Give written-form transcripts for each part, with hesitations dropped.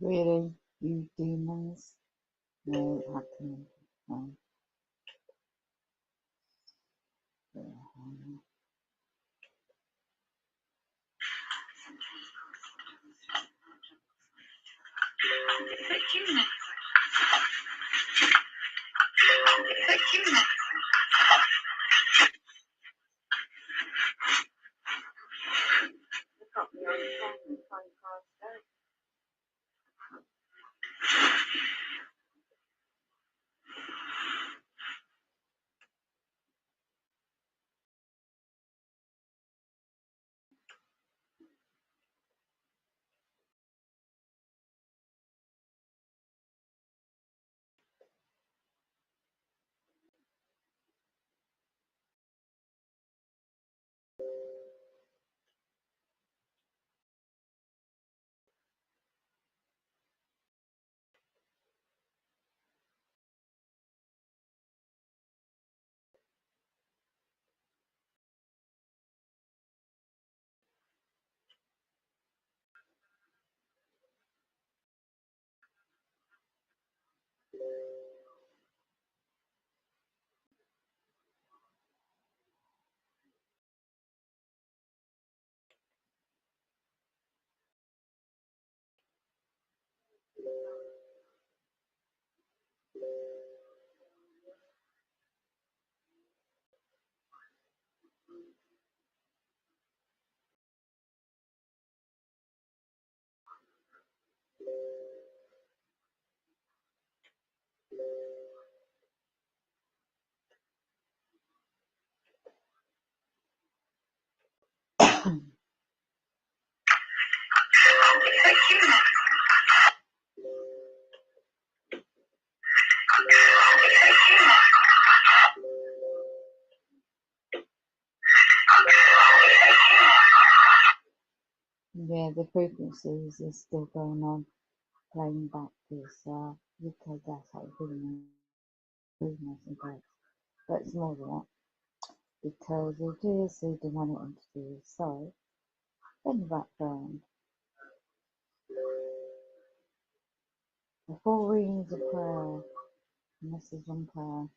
Really? You demons? No, I can. No. Yeah, the frequencies is still going on, playing back this UK gaslighting freemason perps. But it's more than that, because it is a demonic entity. So, in the background, the 4 readings of prayer, and this is on prayer,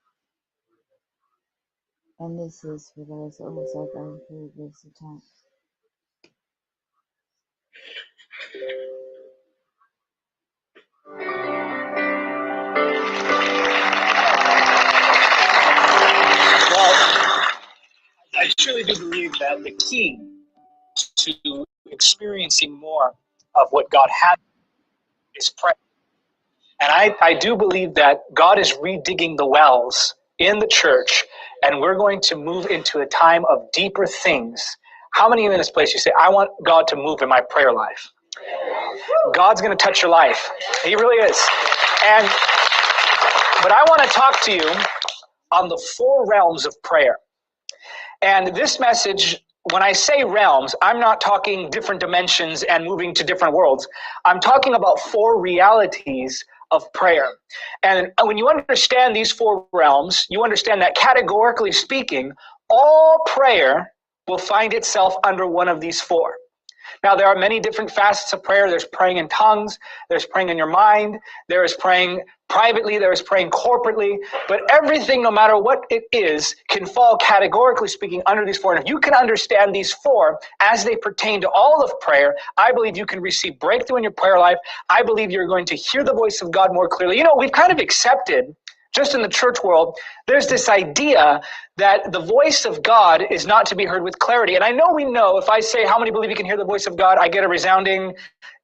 and this is for those that are also going through this attack. I truly do believe that the key to experiencing more of what God has is prayer. And I do believe that God is redigging the wells in the church, and we're going to move into a time of deeper things. How many in this place you say, I want God to move in my prayer life? God's going to touch your life. He really is. But I want to talk to you on the 4 realms of prayer. And this message, when I say realms, I'm not talking different dimensions and moving to different worlds. I'm talking about 4 realities of prayer. And when you understand these 4 realms, you understand that categorically speaking, all prayer will find itself under one of these 4. Now, there are many different facets of prayer. There's praying in tongues. There's praying in your mind. There is praying privately. There is praying corporately. But everything, no matter what it is, can fall, categorically speaking, under these 4. And if you can understand these 4 as they pertain to all of prayer, I believe you can receive breakthrough in your prayer life. I believe you're going to hear the voice of God more clearly. You know, we've kind of accepted, just in the church world, there's this idea that the voice of God is not to be heard with clarity. And I know we know, if I say, how many believe you can hear the voice of God, I get a resounding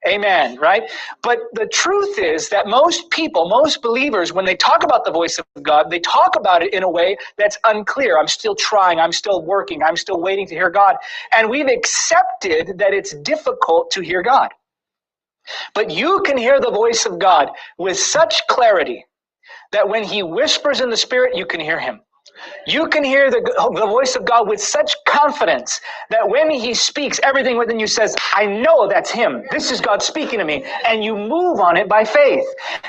amen, right? But the truth is that most people, most believers, when they talk about the voice of God, they talk about it in a way that's unclear. I'm still trying, I'm still working, I'm still waiting to hear God. And we've accepted that it's difficult to hear God. But you can hear the voice of God with such clarity that when he whispers in the spirit, you can hear him. You can hear the voice of God with such confidence that when he speaks, everything within you says, I know that's him. This is God speaking to me. And you move on it by faith.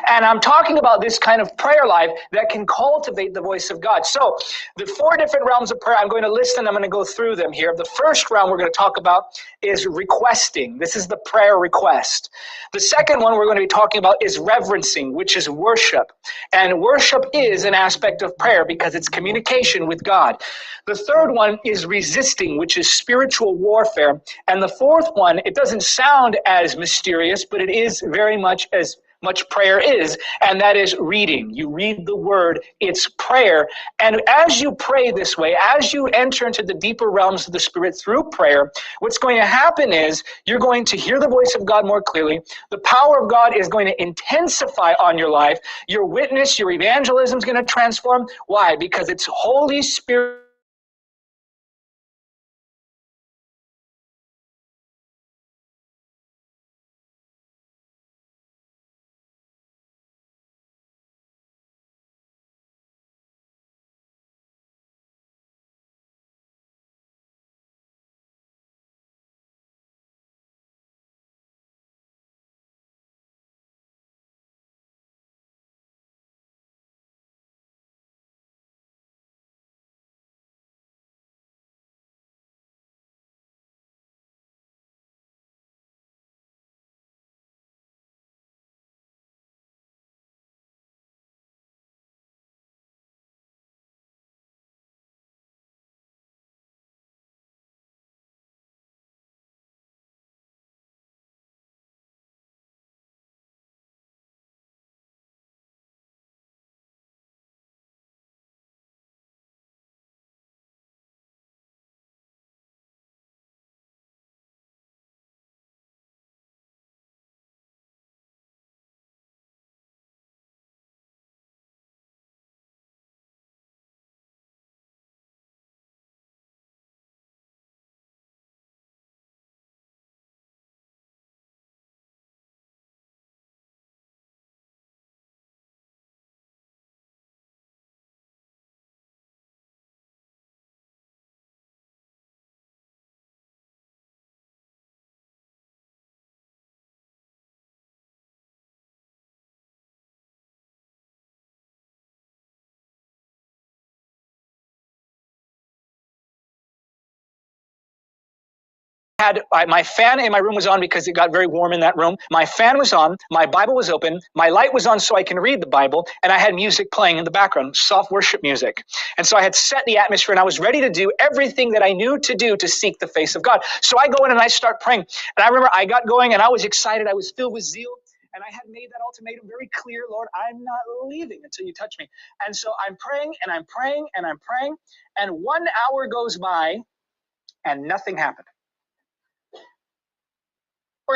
And I'm talking about this kind of prayer life that can cultivate the voice of God. So the 4 different realms of prayer, I'm going to list them. I'm going to go through them here. The first realm we're going to talk about is requesting. This is the prayer request. The second one we're going to be talking about is reverencing, which is worship. And worship is an aspect of prayer because it's communication with God. The third one is resisting, which is spiritual warfare. And the fourth one, it doesn't sound as mysterious, but it is very much as much prayer is, and that is reading. You read the word, it's prayer. And as you pray this way, as you enter into the deeper realms of the Spirit through prayer, what's going to happen is you're going to hear the voice of God more clearly. The power of God is going to intensify on your life. Your witness, your evangelism is going to transform. Why? Because it's Holy Spirit had my fan in my room was on because it got very warm in that room. My fan was on, my Bible was open, my light was on so I can read the Bible, and I had music playing in the background, soft worship music. And so I had set the atmosphere and I was ready to do everything that I knew to do to seek the face of God. So I go in and I start praying. And I remember I got going and I was excited. I was filled with zeal. And I had made that ultimatum very clear, Lord, I'm not leaving until you touch me. And so I'm praying and I'm praying and I'm praying. And 1 hour goes by and nothing happened.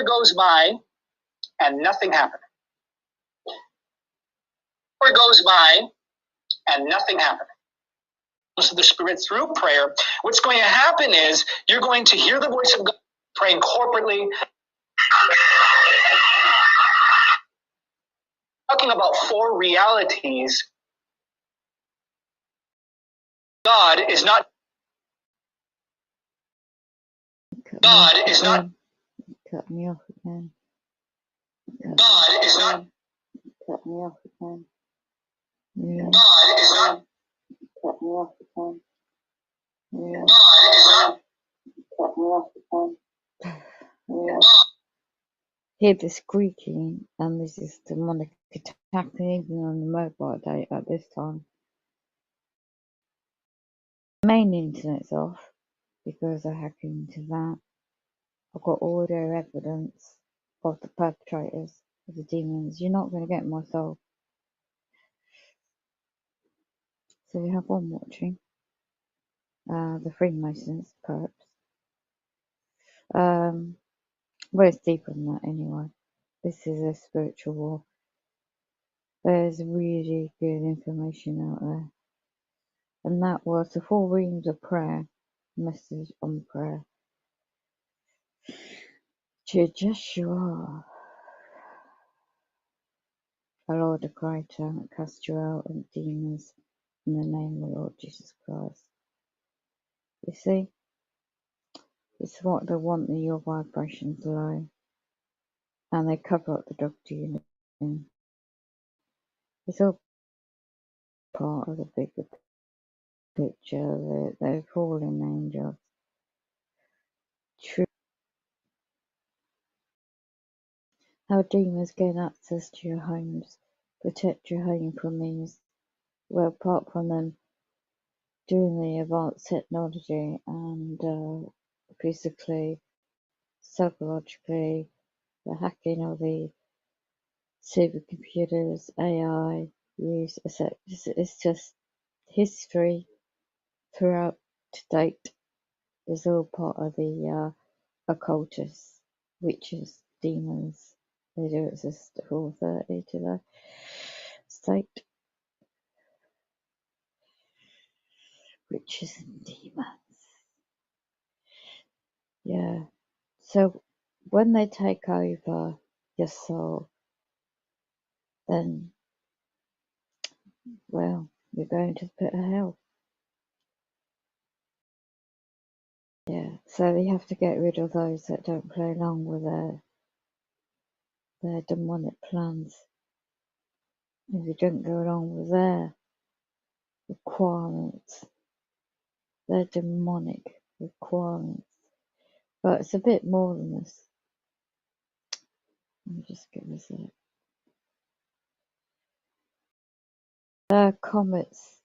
Goes by and nothing happened. Goes by and nothing happened. So the Spirit through prayer, what's going to happen is you're going to hear the voice of God praying corporately. Talking about 4 realities. God is not. God is not. Cut me off again. God is not. Cut me off again. Yeah. God is not. Cut me off again. Yeah. God is not. Cut me off again. Yeah. Hear the squeaking, and this is demonic attacking even on the mobile data at this time. Main internet's off because I hacked into that. I've got audio evidence of the perpetrators of the demons. You're not going to get my soul. So you have one watching. The freemasons, perps. Well, it's deeper than that anyway. This is a spiritual war. There's really good information out there. And that was the 4 reams of prayer, message on prayer. To Joshua, the Lord the Creator, cast you out and demons in the name of the Lord Jesus Christ. You see, it's what they want your vibrations low, and they cover up the drug dealing. It's all part of the bigger picture. They're fallen angels. True. How demons gain access to your homes, protect your home from these. Well, apart from them doing the advanced technology and physically, psychologically, the hacking of the supercomputers, AI use, etc. It's just history throughout to date is all part of the occultists, witches, demons. They do exist at 4:30 to the state. Witches and demons. Yeah. So when they take over your soul, then, well, you're going to the pit of hell. Yeah. So you have to get rid of those that don't play along with their demonic plans. If you don't go along with their requirements, their demonic requirements. But it's a bit more than this. Let me just get this out. Comets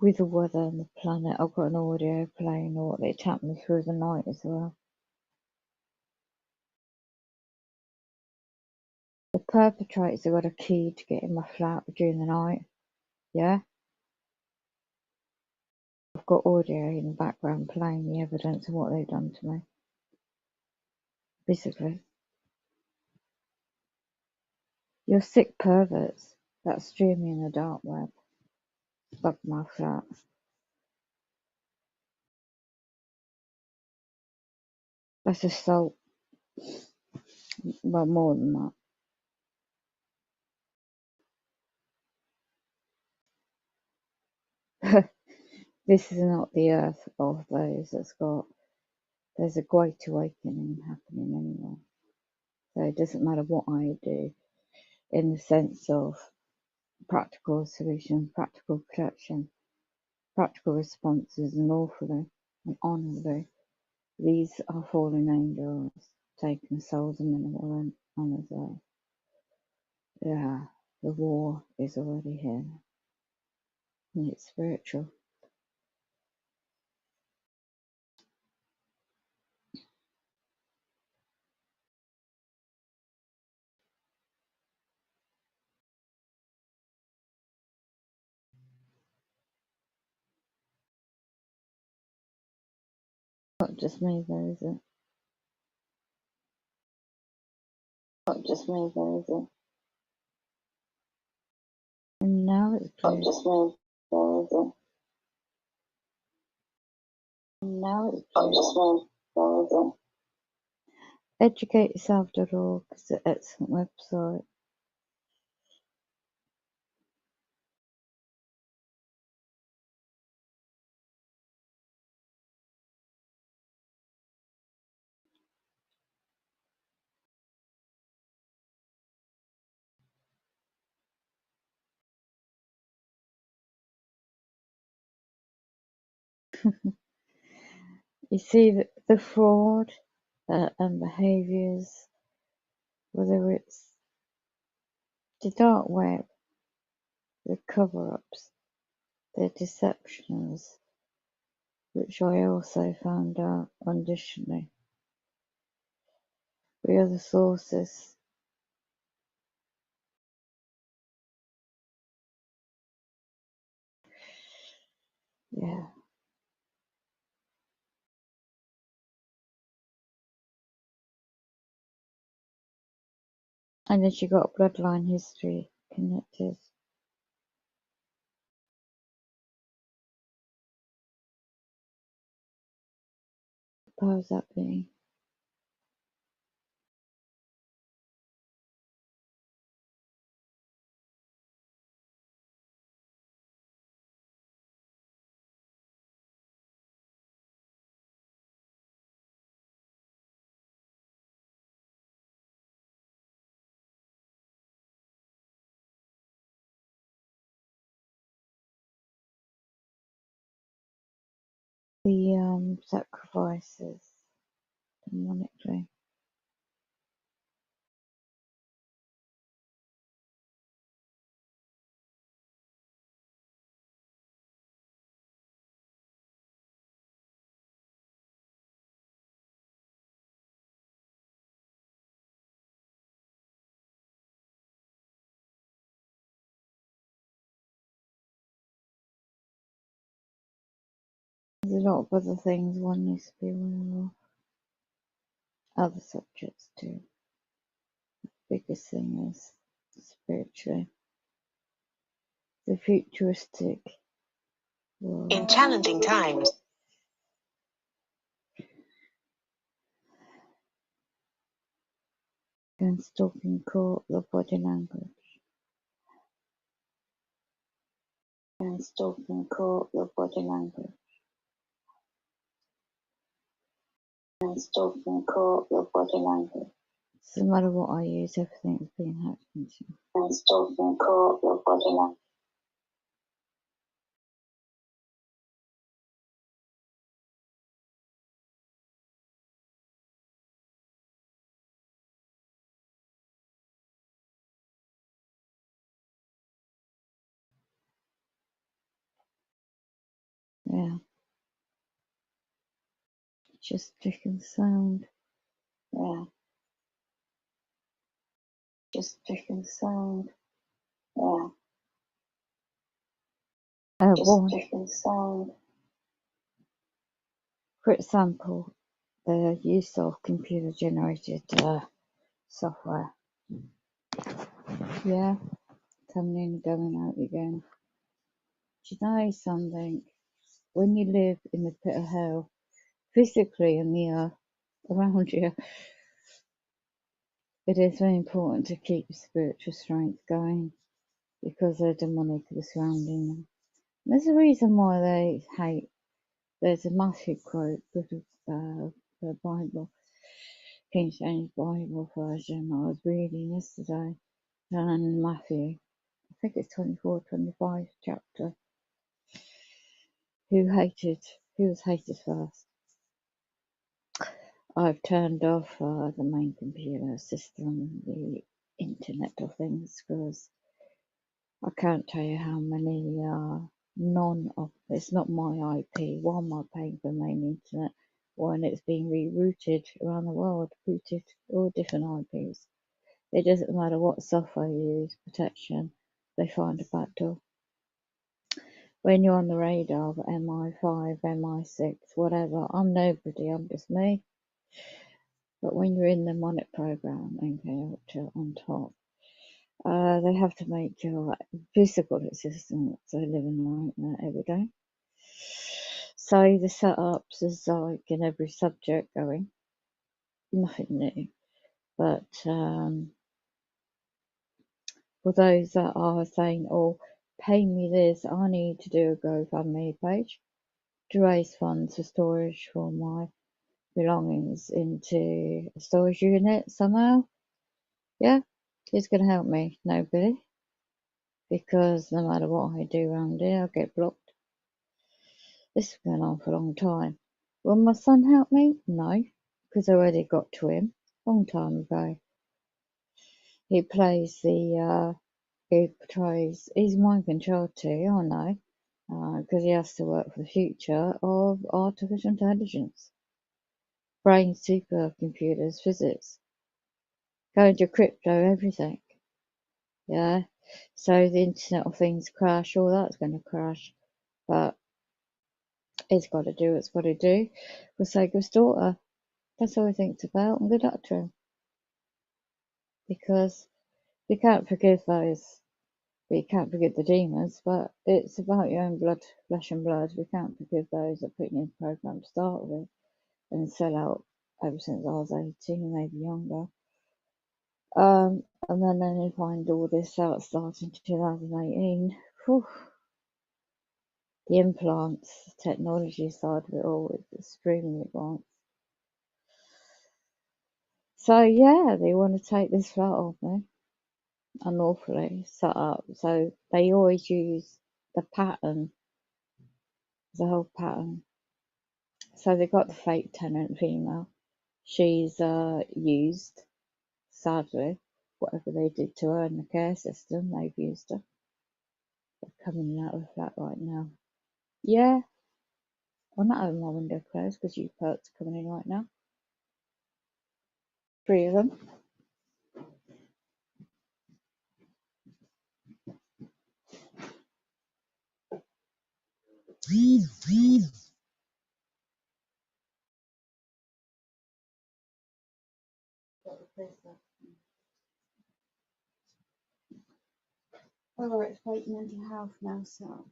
with the weather and the planet. I've got an audio playing or they tap me through the night as well. The perpetrators have got a key to get in my flat during the night. Yeah? I've got audio in the background playing the evidence of what they've done to me. Basically. You're sick perverts that stream me in the dark web. Bug my flat. That's assault. Well, more than that. This is not the earth of those there's a great awakening happening anyway. So it doesn't matter what I do in the sense of practical solutions, practical protection, practical responses, and lawfully and honourably. These are fallen angels taking souls of men on his earth. Yeah, the war is already here. And it's spiritual. Not just me though, is it? Not just me though, is it? And now it's clear. Not just me though, is it? And now it's clear. Not just me though, is it? Educateyourself.org is an excellent website. You see the fraud and behaviours, whether it's the dark web, the cover-ups, the deceptions, which I also found out additionally with other sources. Yeah. And then she got bloodline history connected. What powers that be? the sacrifices demonically. There's a lot of other things one needs to be aware of. Other subjects too. The biggest thing is spiritually. The futuristic world. In challenging times. Gangstalking court, the body language. Gangstalking court, the body language. Gangstalking court, the body language. So no matter what I use, everything is being hacked into. Gangstalking court, the body language. Yeah. Just clicking sound. Yeah. Just clicking sound. Yeah. Just clicking sound. For example, the use of computer generated software. Yeah. Coming in, going out again. Do you know something? When you live in the pit of hell, physically and the earth around you, it is very important to keep your spiritual strength going because they're demonic surrounding them. There's a reason why they hate. There's a massive quote, book of the Bible, King James Bible version I was reading yesterday, and Matthew, I think it's 24, 25 chapter, who was hated first. I've turned off the main computer system, the Internet of Things, because I can't tell you how many it's not my IP. Why am I paying for main internet when it's being rerouted around the world, routed all different IPs? It doesn't matter what software you use, protection, they find a backdoor. When you're on the radar of MI5, MI6, whatever, I'm nobody, I'm just me. But when you're in the Monet program, MKUltra on top, they have to make your physical existence a living nightmare every day. So the setups is like in every subject going, nothing new. But for those that are saying, oh, pay me this, I need to do a GoFundMe page to raise funds for storage for my belongings into a storage unit somehow. Yeah, who's going to help me? Nobody. Because no matter what I do around here, I get blocked. This has been on for a long time. Will my son help me? No, because I already got to him a long time ago. He plays he portrays, he's mind controlled too, I know, because he has to work for the future of artificial intelligence. Brain supercomputers, physics, going to crypto, everything. Yeah, so the Internet of Things crash, all that's going to crash, but he's got to do what it's got to do for the sake of his daughter. That's all he thinks about, and good luck to him. Because we can't forgive those, we can't forgive the demons, but it's about your own blood, flesh and blood. We can't forgive those that put you in the program to start with and sell out ever since I was 18, maybe younger. And then you find all this out starting 2018. Whew. The implants, technology side of it all is extremely advanced. So yeah, they want to take this flat off me, unlawfully set up. So they always use the pattern, the whole pattern. So they got the fake tenant female. She's used, sadly, whatever they did to her in the care system, they've used her. They're coming out of the flat right now. Yeah, I'm not having my window closed because you perps are coming in right now. 3 of them. Oh, it's fake mental health now, so.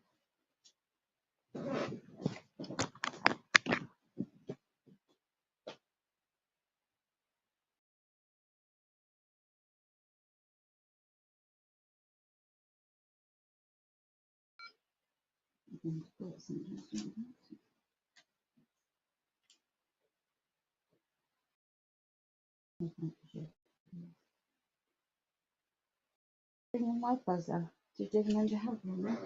Bring in my buzzer. Do you do the mental health one?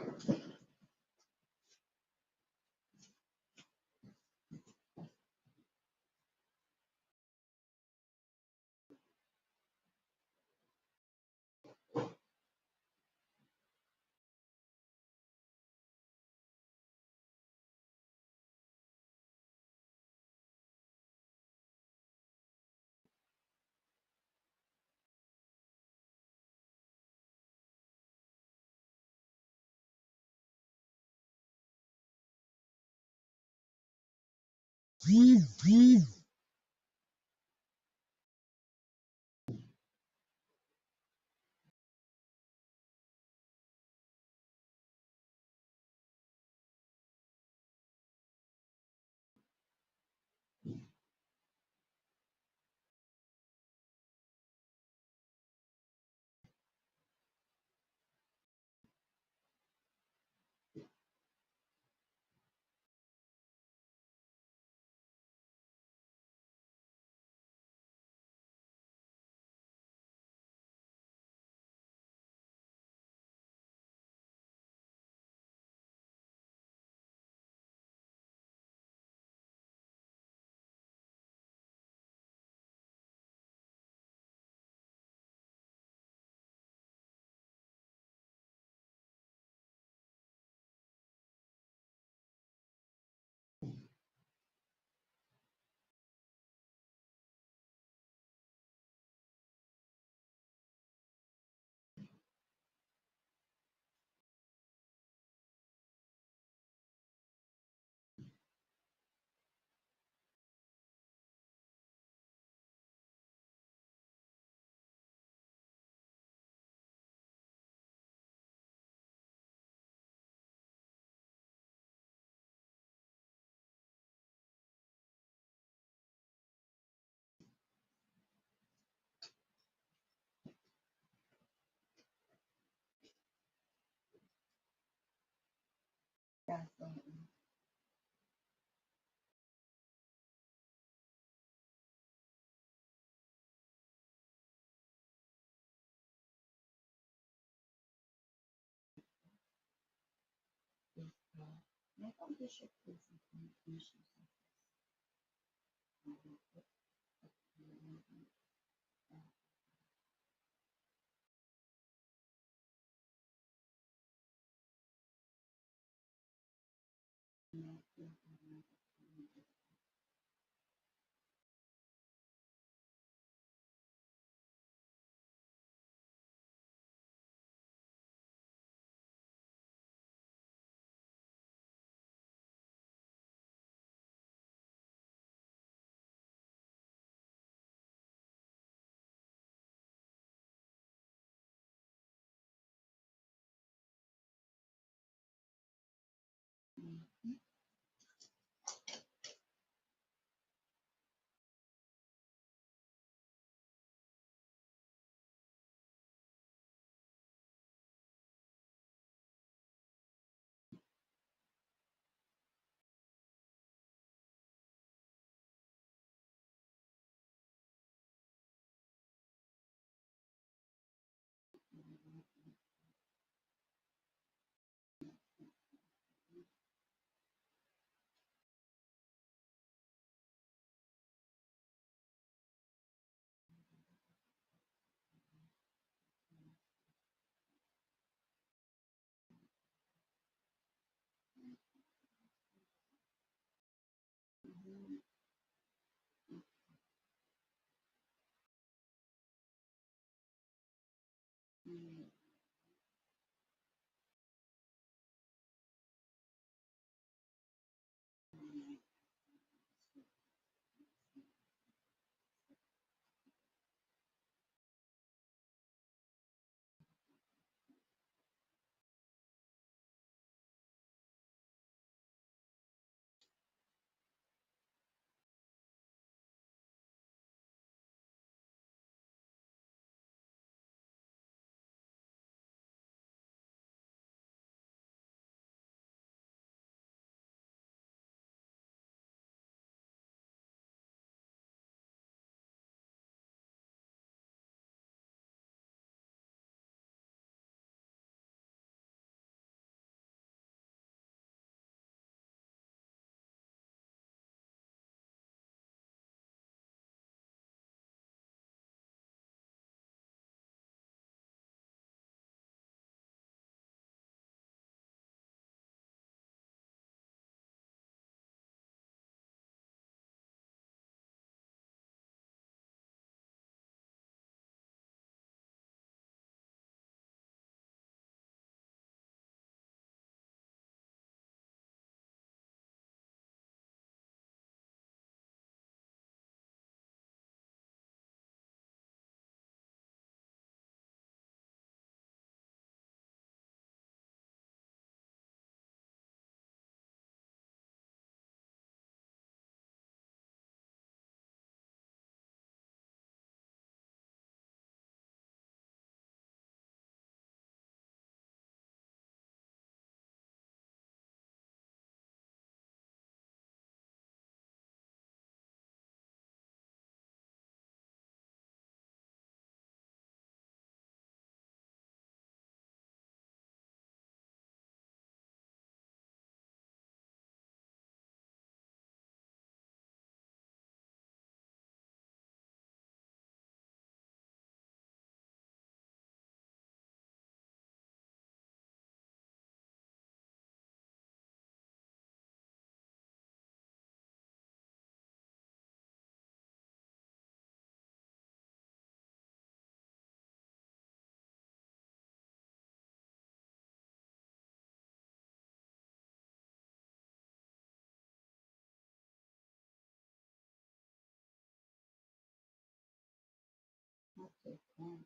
Okay, fine.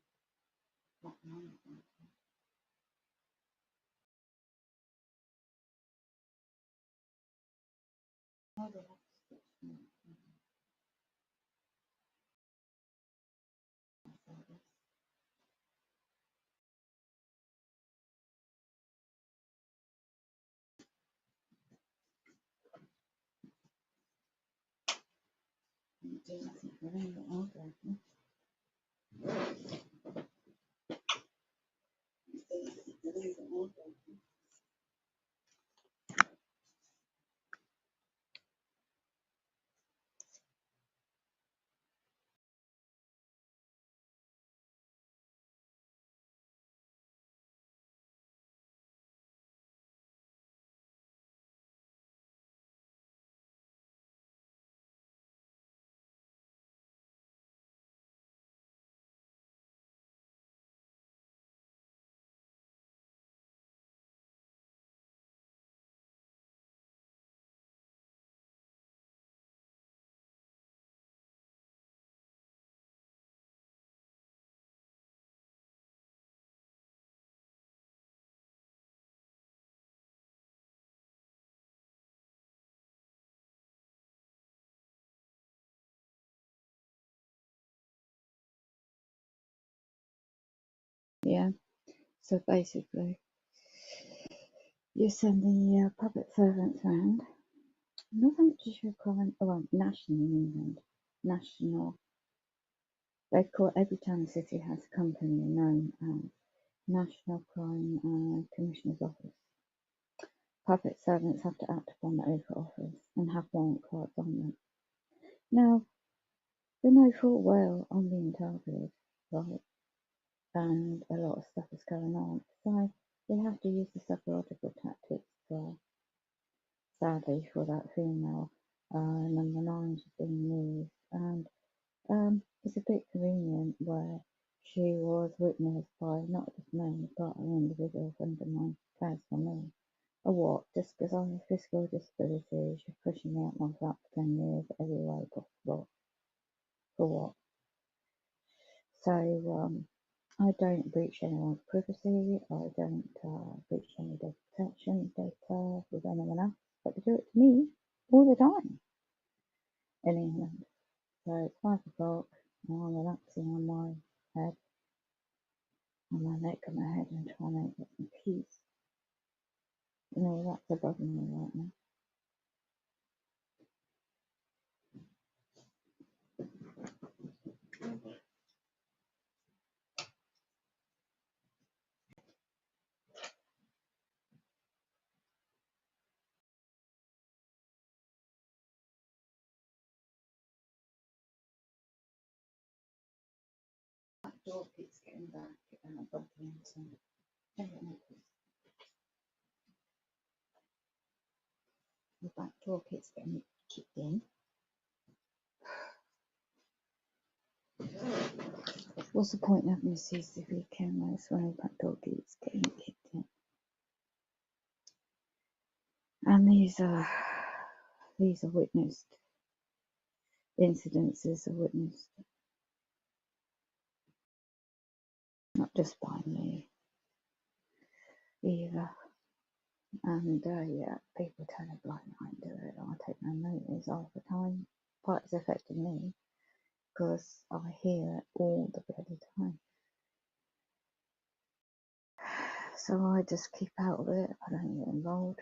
That one. Oh, they have to stitch me. Do nothing for them, but I'll go. Do nothing for them, but I'll go. Yeah, so basically, you send the puppet servants round. Northamptonshire Crime, well, National in England, National, they call every town and city has a company known as National Crime Commissioner's Office. Puppet servants have to act upon the oath of office and have warrant cards on them. Now, they know full well I'm being targeted, right? And a lot of stuff is going on. So they have to use the psychological tactics, sadly, for that female. number 9's been used, and it's a bit convenient where she was witnessed by not just me, but an individual friend of mine, personal me. A what? Just because I have physical disabilities, you're pushing me out my flat for 10 years every way possible. For what? So, I don't breach anyone's privacy, I don't breach any data protection data with anyone else, but they do it to me all the time in England. So it's 5 o'clock, and I'm relaxing on my head, on my neck and my head, and trying to get some peace. You know, that's above me right now. That door keeps getting back bumping into. The back door keeps getting kicked in. What's the point of having CCTV cameras when the back door keeps getting kicked in? And these are witnessed incidences, are witnessed not just by me either. And yeah, people turn a blind eye and do it. I take no notice half the time, but it's affecting me because I hear it all the bloody time. So I just keep out of it. I don't get involved.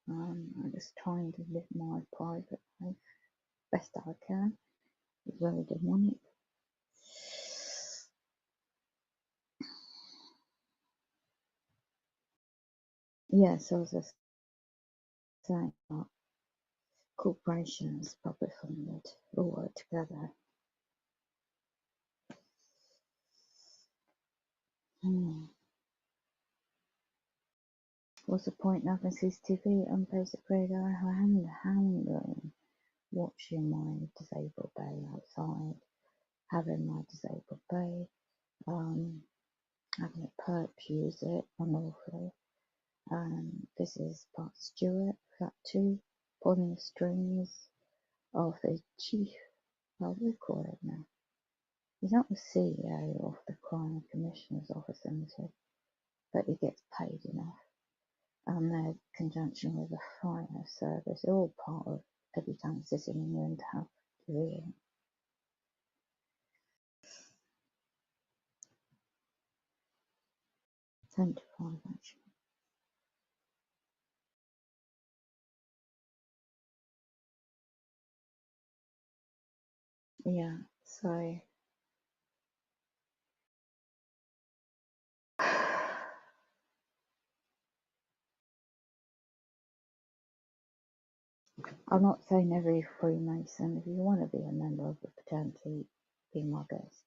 I'm just trying to live my private life best I can. It's very demonic. Yeah, so as I was saying, corporations, public funded, all work together. What's the point of having CCTV? I'm basically handling, watching my disabled bay outside, having my disabled bay, having a perps use it unlawfully. This is part Stewart, flat 2, pulling the strings of the chief, what do we call it now? He's not the CEO of the Crime Commissioner's Office Limited, but he gets paid enough. And their conjunction with the fire service, they're all part of every town city in England to have to 10 to 5 actually. Yeah, so I'm not saying every Freemason, if you want to be a member of the fraternity, be my guest.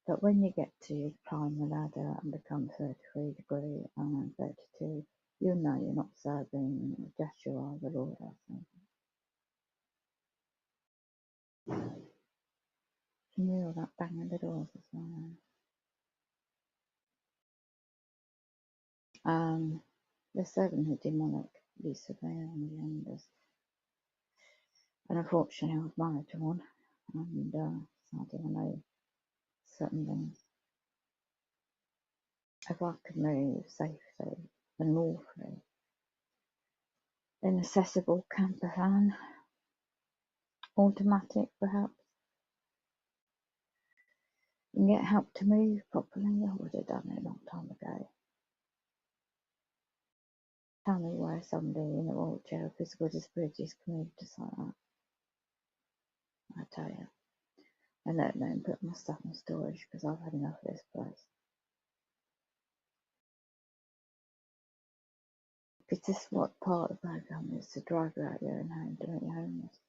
But when you get to climb the ladder and become 33 degree and 32, you know you're not serving just you are the Lord, I think. Can you hear all that banging the doors as well? There's certainly demonic use of air on the youngest. And unfortunately I was married to one, and so I know certain things. If I could move safely and lawfully in accessible camper van, automatic perhaps, and get help to move properly, I would have done it a long time ago. Tell me where somebody in a wheelchair with physical disabilities can move just like that. I tell you. And let alone put my stuff in storage because I've had enough of this place. Because this is what part of the program is, to drive you out your own home to make you homeless.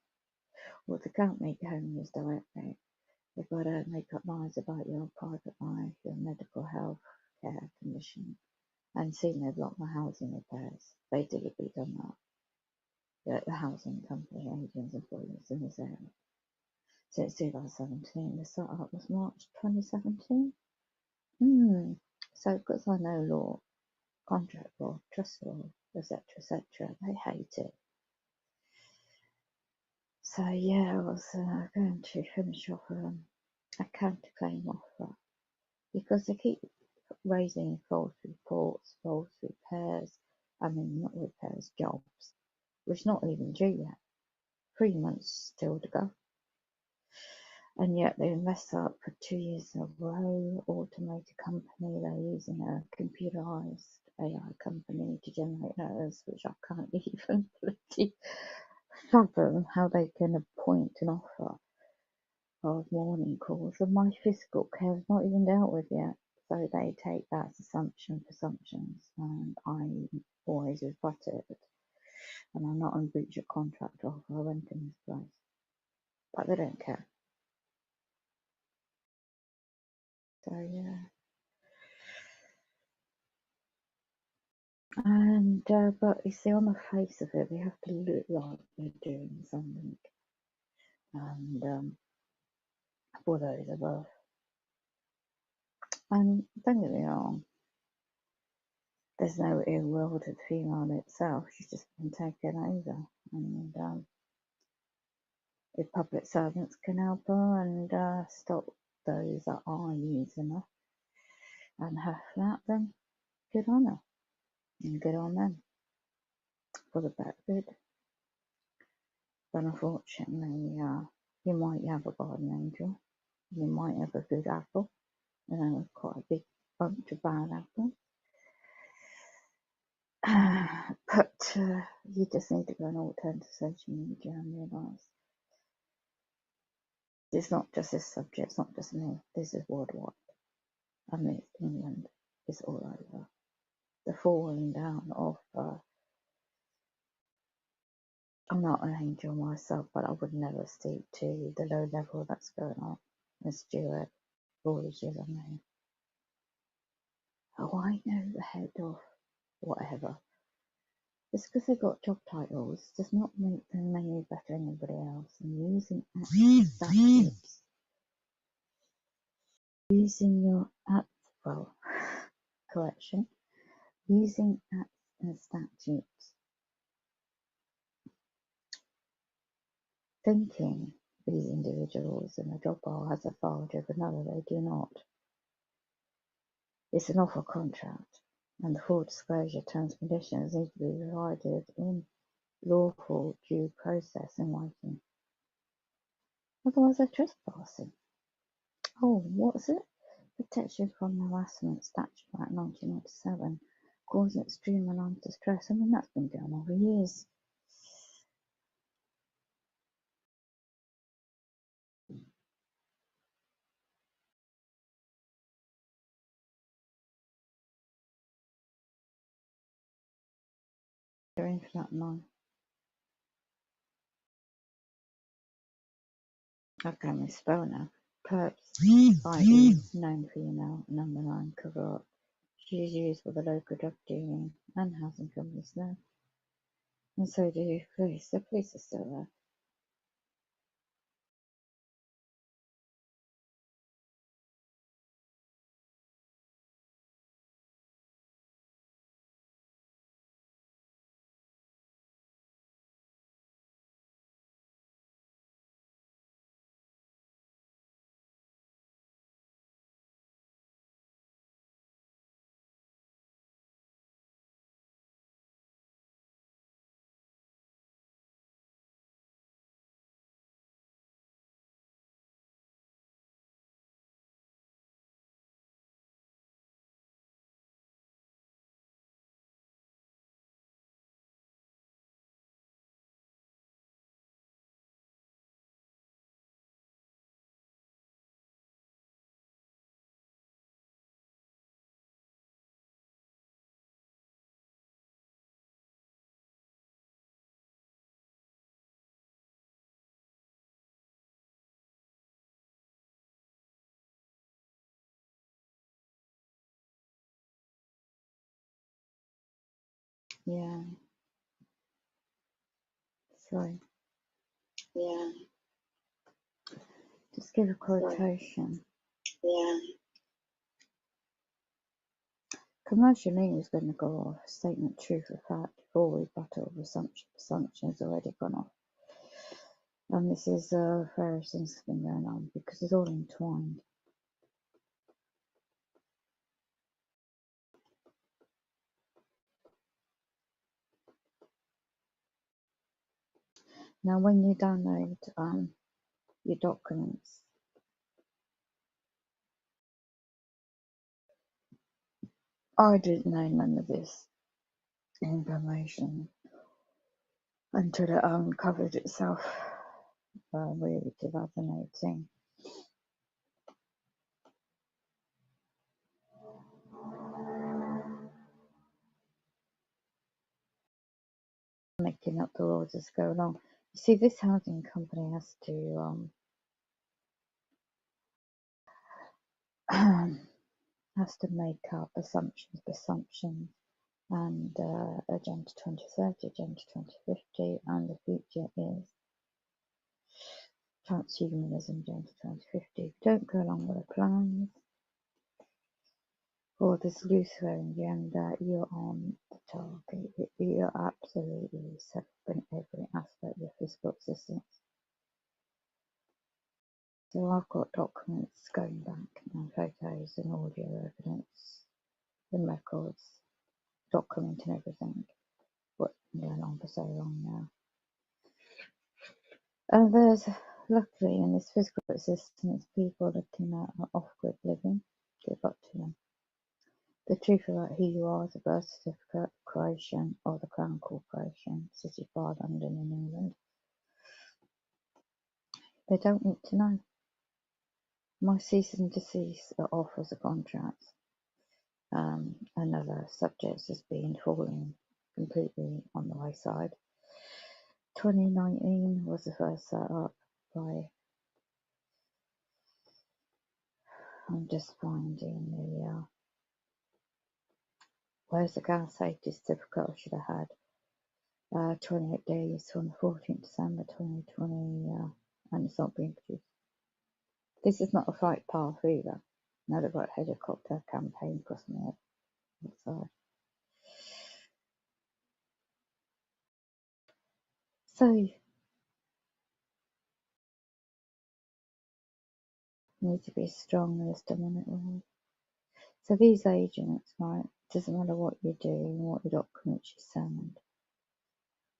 Or to can't make you homeless directly. They've got to make up minds about your private life, your medical health care condition, and seeing they've blocked my housing repairs. They deliberately done that. the housing company agents employees in this area since 2017. The startup was March 2017. So because I know law, contract law, trust law, etc., they hate it. So yeah, I was going to finish off a counterclaim offer because they keep raising false reports, false repairs. I mean, not repairs, jobs, which not even due yet. 3 months still to go. And yet they messed up for 2 years in a row. Automated company, they're using a computerized AI company to generate letters, which I can't even bloody fathom how they can appoint an offer of morning calls. And my physical care is not even dealt with yet. So they take that as presumptions, and I always rebut it. And I'm not on breach of contract offer, I went in this place. But they don't care. So yeah. And but you see, on the face of it, they have to look like they're doing something. And for those above, and don't get me wrong, there's no ill will to the female itself. She's just been taken over, and if public servants can help her and stop those that are using her and her flat, then good on her and good on them for the better good. But unfortunately, you might have a guardian angel, you might have a good apple, quite a big bunch of bad apples. But you just need to go and all turn to social media and realise it's not just this subject, it's not just me, this is worldwide. I mean, England is all over. The falling down of, I'm not an angel myself, but I would never stoop to the low level that's going on in Stuart, all these years I've known. Oh, I know the head of whatever. Just because they've got job titles does not make them any better than anybody else. And using statutes, using your correction, using acts and statutes, thinking these individuals in a job role has authority over another, they do not. It's an offer contract, and the full disclosure terms and conditions need to be provided in lawful due process in writing. Otherwise, they're trespassing. Oh, what's it? Protection from Harassment Statute Act 1997, causing extreme and undue distress. I mean, that's been going on for years. Go into that now. Okay, misspell now. Perps, i.e. known female, number 9, cover up. She is used for the local drug dealing and housing companies now. And so do police. The police are still there. Yeah. Sorry. Yeah. Just give a quotation. Yeah. Commercial lien is going to go off. Statement truth or fact. Full rebuttal of assumption has already gone off. And this is various things have been going on because it's all entwined. Now, when you download your documents, I didn't know none of this information until it uncovered itself, really 2018. Making up the rules as go along. You see, this housing company has to make up assumptions, and Agenda 2030, Agenda 2050, and the future is transhumanism, Agenda 2050. Don't go along with the plans for this Luciferian agenda. You're on the target. You're absolutely set in every aspect of your physical existence. So I've got documents going back, and photos and audio evidence and records documenting everything. What's been going on for so long now. And there's, luckily, in this physical existence, people looking at off-grid living. Give up to them. The truth about who you are is a birth certificate, creation of the Crown Corporation, City Bar, London in England. They don't need to know. My cease and desist offers a contract. Another subject has been falling completely on the wayside. 2019 was the first set up by, I'm just finding the, where's the gas safety certificate I should have had? 28 days on the 14th December 2020, and it's not being produced. This is not a flight path either. Now they've got a helicopter campaign across my head. Outside. So, need to be strong as dominant role. So these agents, right, doesn't matter what you do and what your documents you send,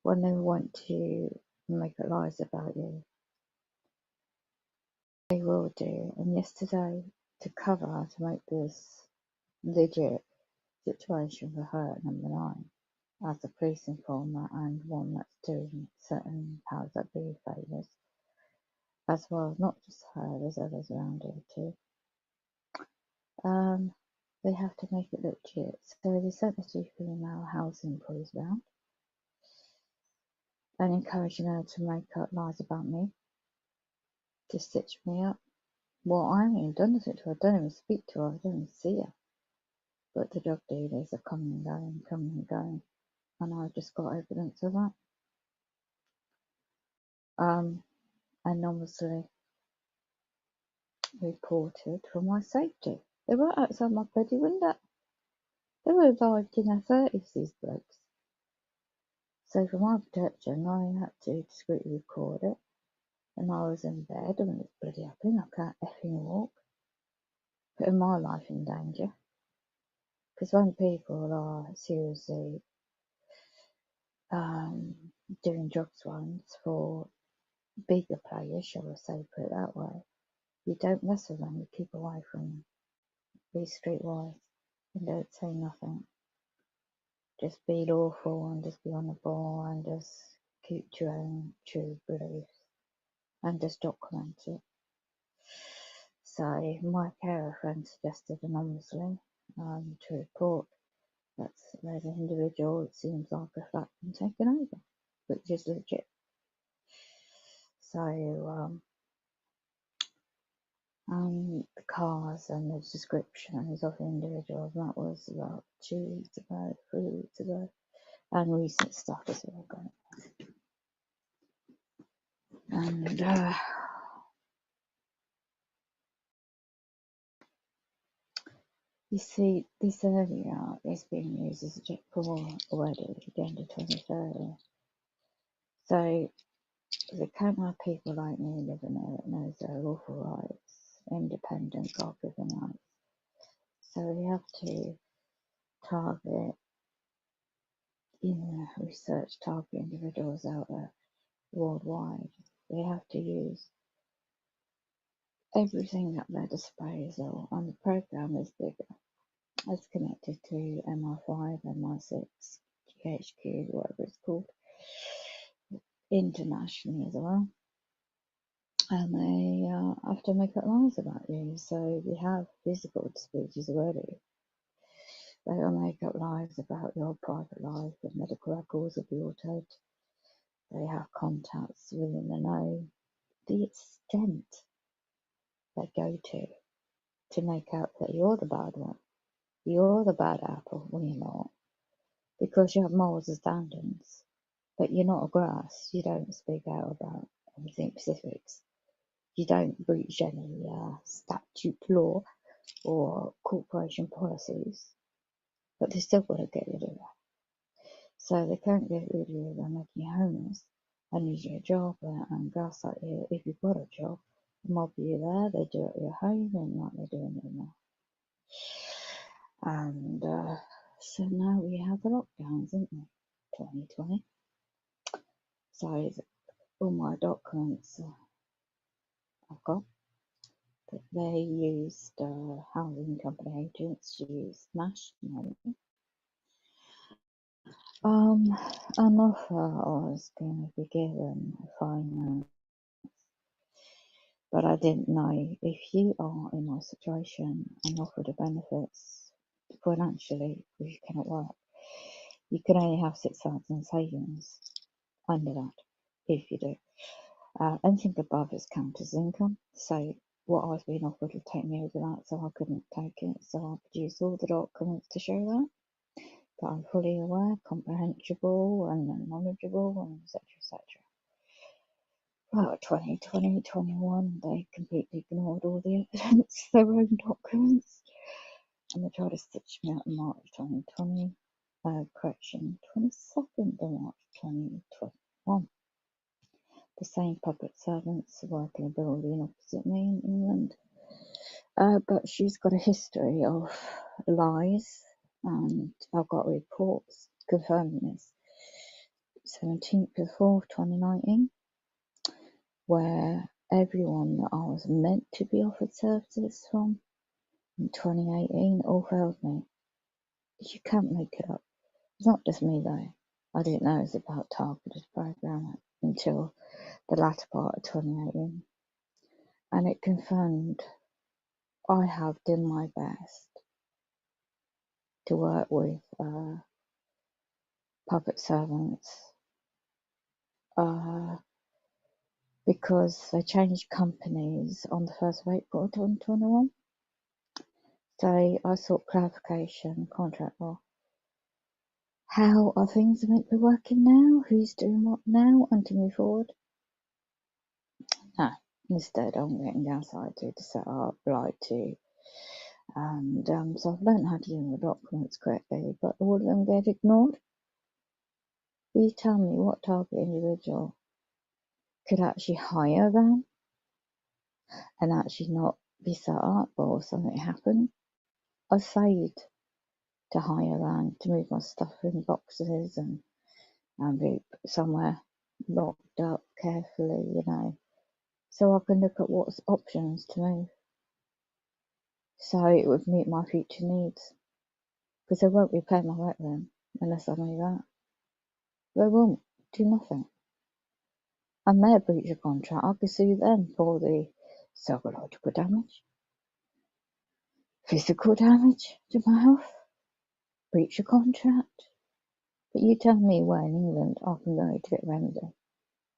when they want to make up lies about you, they will do. And yesterday, to make this legit situation for her, number 9, as a police informer and one that's doing certain powers that be favours, as well as not just her, there's others around her too. They have to make it look legit. So they sent the 2 female housing employees round and encouraging her to make up lies about me, to stitch me up. Well, I haven't even done anything to her. I don't even speak to her. I don't even see her. But the drug dealers are coming and going, and I've just got evidence of that. And obviously reported for my safety. They were outside my bloody window. They were like in their 30s, these blokes. So for my protection, I had to discreetly record it. And I was in bed when it's bloody happening. I can't effing walk. Putting my life in danger. Because when people are seriously doing drugs runs for bigger players, shall I say, put it that way, you don't mess with them. You keep away from them. Be streetwise and don't say nothing. Just be lawful and just be on the ball and just keep to your own true beliefs and just document it. So my carer friend suggested anonymously to report that there's an individual, it seems like a flat been taken over, which is legit. So the cars and the descriptions of the individuals, that was about 2 weeks ago, 3 weeks ago, and recent stuff as well going. And you see, this area is being used as a jet pool already, again to 2030. So the kind of people like me living there that knows their awful rights, independent, God-given rights. So we have to target, research target individuals out there worldwide. We have to use everything at their disposal, and the program is bigger. It's connected to MI5, MI6, GHQ, whatever it's called, internationally as well. And they have to make up lies about you. So we have physical disabilities already. They will make up lies about your private life, the medical records will be altered. They have contacts within the know. The extent they go to make out that you're the bad one. You're the bad apple when you're not. Because you have morals and standards. But you're not a grass. You don't speak out about anything specifics. You don't breach any statute law or corporation policies. But they still got to get rid of it. So they can't get rid of you by making you homeless. I need you a job and gaslight you if you've got a job. Mob you there, they do it at your home and like they're doing it now. And so now we have the lockdowns, isn't we? 2020. So all my documents I've got, that they used housing company agents used nationally. An offer was going to be given finance, but I didn't know if you are in my situation and offered the benefits financially, if you cannot work, you can only have 6,000 savings under that if you do. Anything above is counted as income. So what I've been offered would take me over that, so I couldn't take it. So I produced all the documents to show that. But I'm fully aware, comprehensible, and knowledgeable, and etc. etc. Well, 2020, 21, they completely ignored all the evidence, their own documents, and they tried to stitch me out in March 2020. Correction, 22nd of March 2021. The same public servants working a building opposite me in England. But she's got a history of lies, and I've got reports confirming this. 17th of 4th, 2019, where everyone that I was meant to be offered services from in 2018 all failed me. You can't make it up. It's not just me though. I didn't know it was about targeted program until the latter part of 2018. And it confirmed I have done my best to work with public servants because they changed companies on the 1st of April 2021. So I sought clarification, contract law. How are things meant to be working now? Who's doing what now? And to move forward? No. Instead, I'm getting gaslighted, set up, lied to. And so I've learned how to do the documents correctly, but all of them get ignored. Will you tell me what target individual could actually hire them and actually not be set up or something happen? I saved to hire around to move my stuff in boxes and be somewhere locked up carefully, so I can look at what's options to move. So it would meet my future needs. Because they won't be paying my rent then unless I move out. They won't do nothing. I may have breached a contract. I could sue them for the psychological damage, physical damage to my health, breach a contract. But you tell me where in England I can go to get remedy.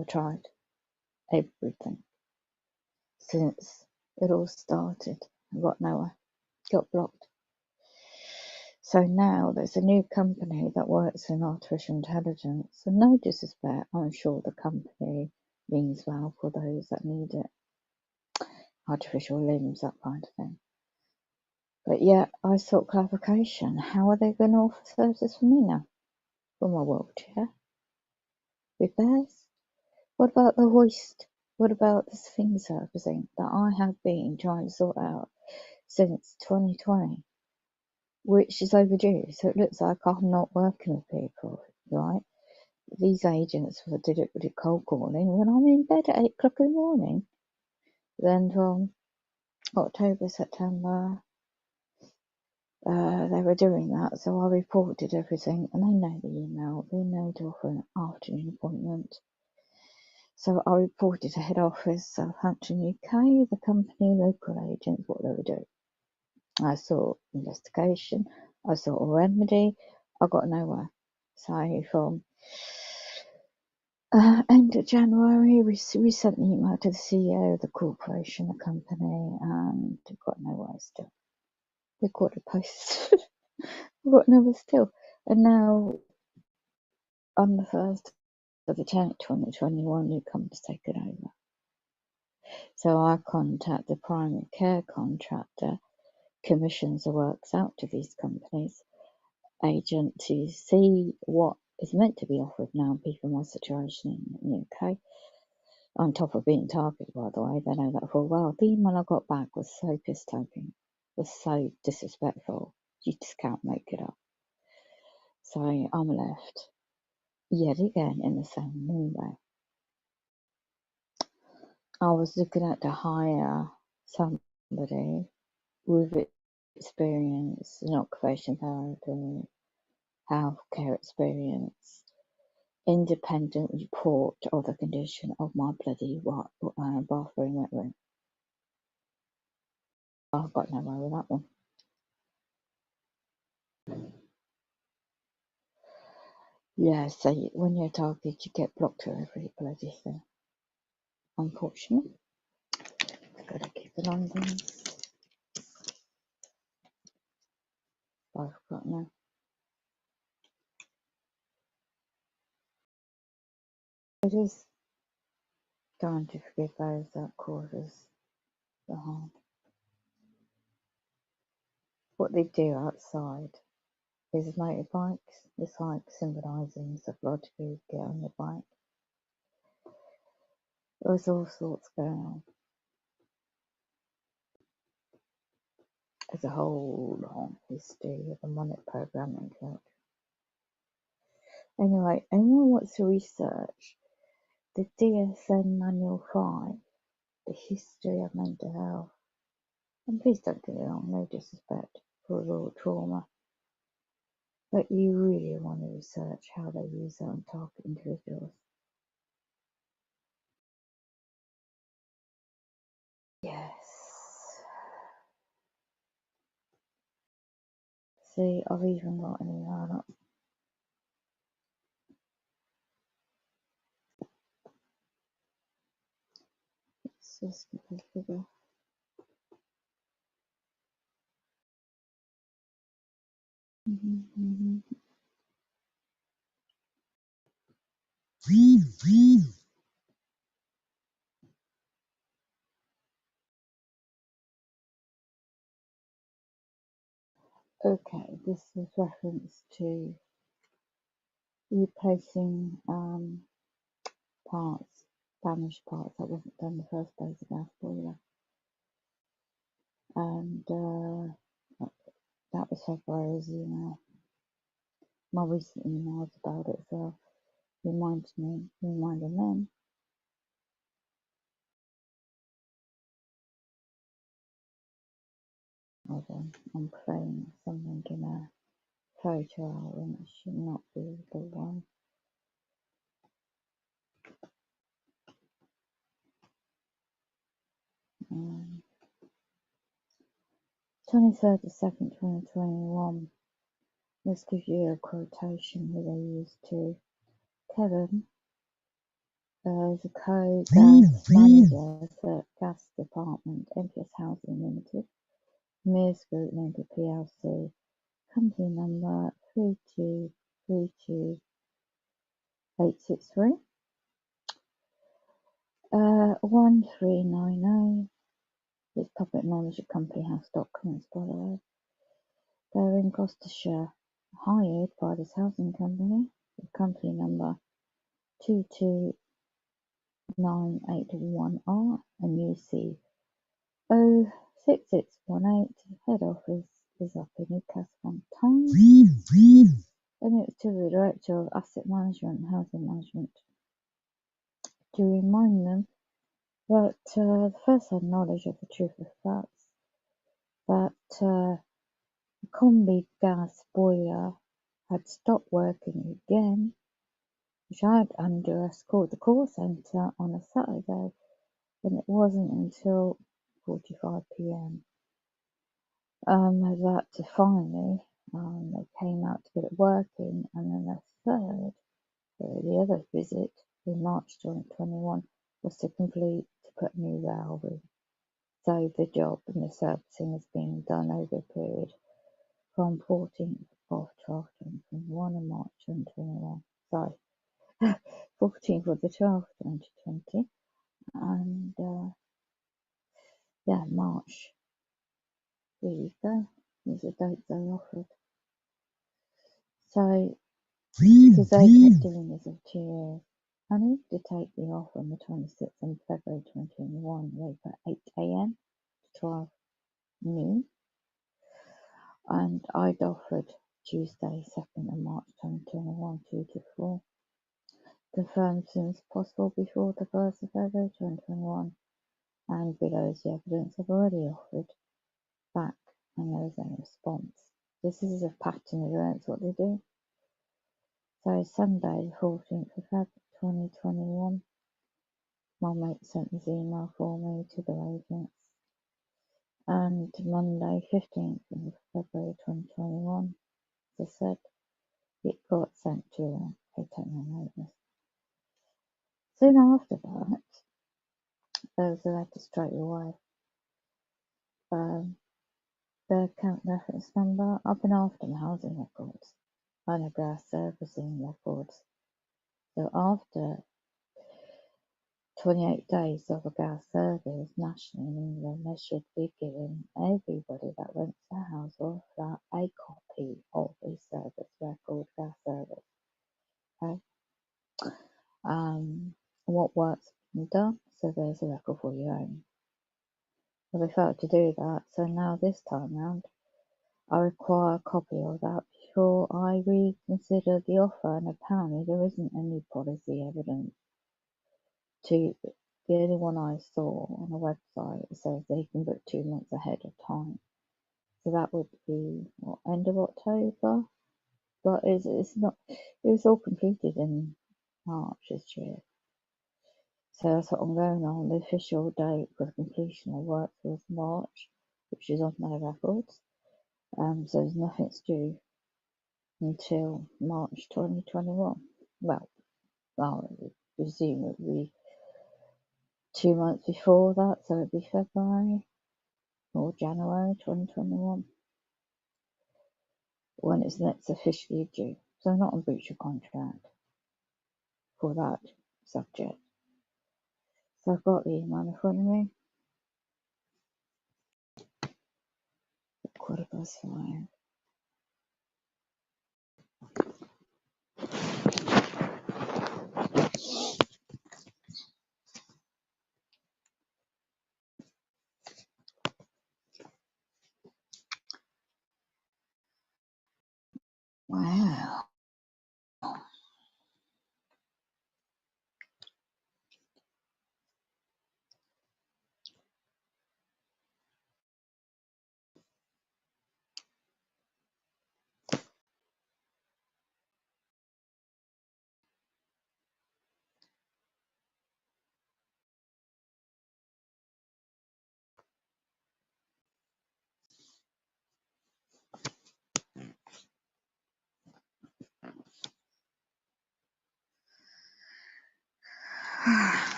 I tried everything since it all started. I got nowhere. Got blocked. So now there's a new company that works in artificial intelligence. And no disrespect, I'm sure the company means well for those that need it. Artificial limbs, that kind of thing. But yeah, I sought clarification. How are they going to offer services for me now? For my wheelchair? Repairs? What about the hoist? What about this thing servicing that I have been trying to sort out since 2020, which is overdue? So it looks like I'm not working with people, right? These agents were deliberately cold calling when I'm in bed at 8 o'clock in the morning. Then from October, September, they were doing that, so I reported everything, and they know the email. They know to offer an afternoon appointment. So I reported to head office, Southampton, UK, the company, local agents, what they were doing. I saw investigation, I saw a remedy, I got nowhere. So from end of January, we sent an email to the CEO of the corporation, the company, and got nowhere still. We got a post. We got nowhere still. And now, on the 1st of the 10th, 2021, new company's taken over. So I contact the primary care contractor, commissions the works out to these companies, agent to see what is meant to be offered now, people in my situation in the UK. On top of being targeted, by the way, they know that full well. The email I got back was so piss-taking, was so disrespectful, you just can't make it up. So I'm left, yet again, in the same limbo. I was looking at to hire somebody with experience in occupation therapy, healthcare experience, independent report of the condition of my bloody bathroom wet room. I've got nowhere with that one. Yeah, so when you're targeted, you get blocked for every bloody thing. Unfortunately, I've got to keep it on them. I've got now. It is time to forgive those that cause us the harm. What they do outside is motorbikes. It's like symbolising psychologically, get on your bike. There's all sorts going on. There's a whole long history of demonic programming culture. Anyway, anyone wants to research the DSM Manual 5, the history of mental health, and please don't get it wrong, no disrespect for raw trauma, but you really want to research how they use it on target individuals. Yes. See, I've even got an email up. It's just a figure. Okay, this is reference to replacing parts, damaged parts that wasn't done the first day of the gas boiler. And that was February's email. My recent emails about it, so reminding them. Hold on, I'm playing something in a photo album. It should not be the one. 23rd of 2nd, 2021. Let's give you a quotation who they used to. Kevin is a co-gas manager for Gas Department, MPS Housing Limited, Mears Group Limited PLC, company number 3232863. 1390. It's public knowledge of Company House documents, by the way. They're in Gloucestershire, hired by this housing company, with company number 22981R, and UC 06618. Head office is up in Newcastle on Tyne. And it's to the Director of Asset Management and Housing Management to remind them that the first had knowledge of the truth of facts, that the combi gas boiler had stopped working again, which I had under us called the call centre on a Saturday, and it wasn't until 45 p.m. That finally they came out to get it working, and then the other visit in March 2021 was to put a new valve in. So the job and the servicing has been done over a period from 14th of 12th 2021 and March 2021. Sorry, 14th of the 12th 2020, and March. There you go. These are dates they offered. So because they kept doing this for 2 years, I needed to take the offer on the 26th of February 2021. They put 8 a.m. to 12 noon, and I'd offered Tuesday, 2nd of March 2021, 2 to 4. Confirmed as soon as possible before the 1st of February 2021, and below is the evidence I've already offered back, and there was no response. This is a pattern of events, what they do. So Sunday, the 14th of February 2021, my mate sent this email for me to the agents, and Monday, 15th of February 2021, as I said, it got sent to them. They took no notice. Soon after that, there was a letter straight away. Their account reference number. I've been after my housing records and the gas servicing records. So after 28 days of a gas service nationally in England, they should be giving everybody that rents their house or flat a copy of the service record, gas service. Okay. What work's been done, so there's a record for your own. Well, they failed to do that, so now this time round, I require a copy of that before I reconsider the offer, and apparently there isn't any policy evidence. The only one I saw on the website says they can book 2 months ahead of time. So that would be end of October, but it's not. It was all completed in March this year. So that's what I'm going on. The official date for completion of work was March, which is on their records. So there's nothing's due until March 2021. Well, I presume it would be 2 months before that, so it'd be February or January 2021 when it's next officially due. So I'm not on breach of contract for that subject. So I've got the email in front of me. 5:15. Wow.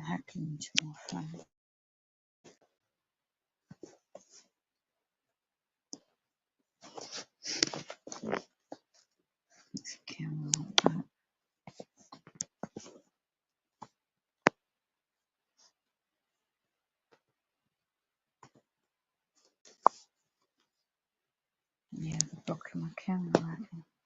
hacking into my phone. It's a camera like that. Yeah, they're blocking my camera right now.